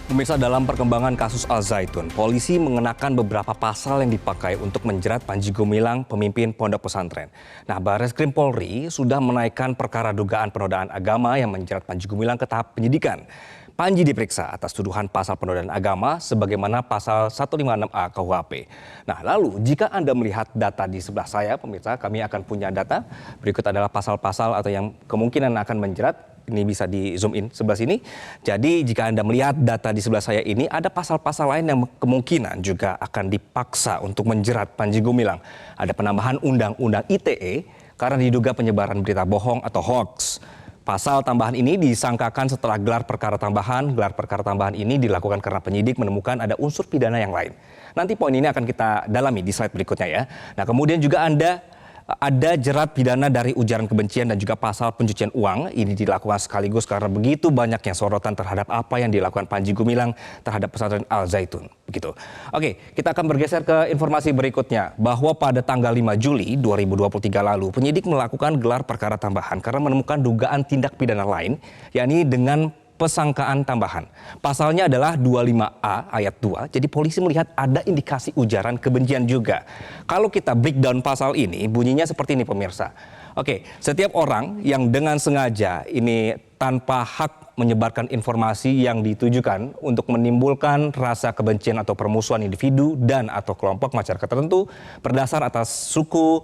Pemirsa, dalam perkembangan kasus Al Zaitun, polisi mengenakan beberapa pasal yang dipakai untuk menjerat Panji Gumilang, pemimpin pondok pesantren. Nah, Barreskrim Polri sudah menaikkan perkara dugaan penodaan agama yang menjerat Panji Gumilang ke tahap penyidikan. Panji diperiksa atas tuduhan pasal penodaan agama sebagaimana pasal 156A KUHP. Nah, lalu jika Anda melihat data di sebelah saya, pemirsa, kami akan punya data. Berikut adalah pasal-pasal atau yang kemungkinan akan menjerat. Ini bisa di zoom in sebelah sini. Jadi jika Anda melihat data di sebelah saya ini, ada pasal-pasal lain yang kemungkinan juga akan dipaksa untuk menjerat Panji Gumilang. Ada penambahan Undang-Undang ITE karena diduga penyebaran berita bohong atau hoax. Pasal tambahan ini disangkakan setelah gelar perkara tambahan. Gelar perkara tambahan ini dilakukan karena penyidik menemukan ada unsur pidana yang lain. Nanti poin ini akan kita dalami di slide berikutnya ya. Nah, kemudian juga ada jerat pidana dari ujaran kebencian dan juga pasal pencucian uang. Ini dilakukan sekaligus karena begitu banyaknya sorotan terhadap apa yang dilakukan Panji Gumilang terhadap pesantren Al Zaitun. Begitu. Oke, kita akan bergeser ke informasi berikutnya bahwa pada tanggal 5 Juli 2023 lalu penyidik melakukan gelar perkara tambahan karena menemukan dugaan tindak pidana lain, yakni dengan persangkaan tambahan. Pasalnya adalah 25A ayat 2. Jadi polisi melihat ada indikasi ujaran kebencian juga. Kalau kita breakdown pasal ini, bunyinya seperti ini pemirsa. Oke, setiap orang yang dengan sengaja ini tanpa hak menyebarkan informasi yang ditujukan untuk menimbulkan rasa kebencian atau permusuhan individu dan atau kelompok masyarakat tertentu berdasar atas suku,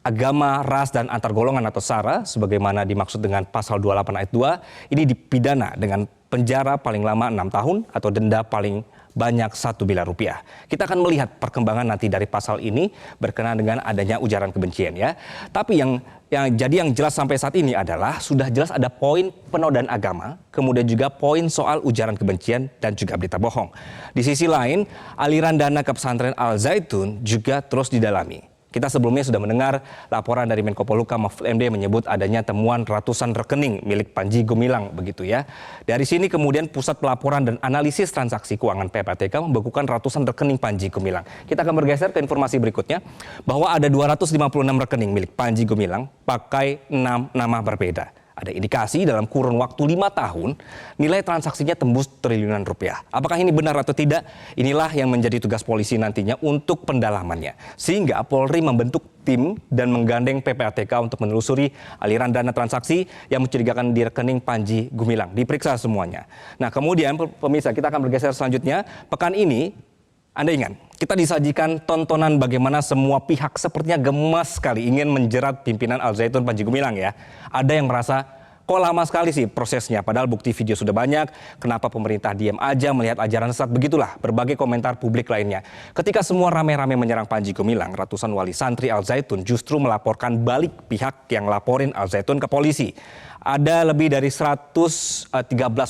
agama, ras, dan antar golongan atau SARA sebagaimana dimaksud dengan pasal 28 ayat 2 ini dipidana dengan penjara paling lama 6 tahun atau denda paling banyak 1 miliar rupiah. Kita akan melihat perkembangan nanti dari pasal ini berkenaan dengan adanya ujaran kebencian ya. Tapi yang jelas sampai saat ini adalah sudah jelas ada poin penodaan agama, kemudian juga poin soal ujaran kebencian dan juga berita bohong. Di sisi lain, aliran dana ke pesantren Al Zaitun juga terus didalami. Kita sebelumnya sudah mendengar laporan dari Menko Polhukam Mahfud MD menyebut adanya temuan ratusan rekening milik Panji Gumilang begitu ya. Dari sini kemudian Pusat Pelaporan dan Analisis Transaksi Keuangan PPATK membekukan ratusan rekening Panji Gumilang. Kita akan bergeser ke informasi berikutnya bahwa ada 256 rekening milik Panji Gumilang pakai 6 nama berbeda. Ada indikasi dalam kurun waktu 5 tahun nilai transaksinya tembus triliunan rupiah. Apakah ini benar atau tidak? Inilah yang menjadi tugas polisi nantinya untuk pendalamannya. Sehingga Polri membentuk tim dan menggandeng PPATK untuk menelusuri aliran dana transaksi yang mencurigakan di rekening Panji Gumilang. Diperiksa semuanya. Nah, kemudian pemirsa, kita akan bergeser selanjutnya. Pekan ini Anda ingat, kita disajikan tontonan bagaimana semua pihak sepertinya gemas sekali ingin menjerat pimpinan Al Zaitun Panji Gumilang ya. Ada yang merasa kok lama sekali sih prosesnya, padahal bukti video sudah banyak, kenapa pemerintah diam aja melihat ajaran sesat, begitulah berbagai komentar publik lainnya. Ketika semua rame-rame menyerang Panji Gumilang, ratusan wali santri Al Zaitun justru melaporkan balik pihak yang laporin Al Zaitun ke polisi. Ada lebih dari 113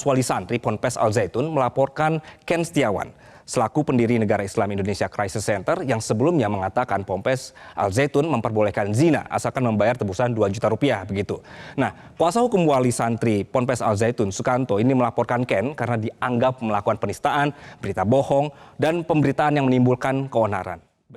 wali santri Ponpes Al Zaitun melaporkan Ken Setiawan selaku pendiri Negara Islam Indonesia Crisis Center yang sebelumnya mengatakan Ponpes Al Zaitun memperbolehkan zina asalkan membayar tebusan 2 juta rupiah begitu. Nah, kuasa hukum wali santri Ponpes Al Zaitun Sukanto ini melaporkan Ken karena dianggap melakukan penistaan, berita bohong, dan pemberitaan yang menimbulkan keonaran.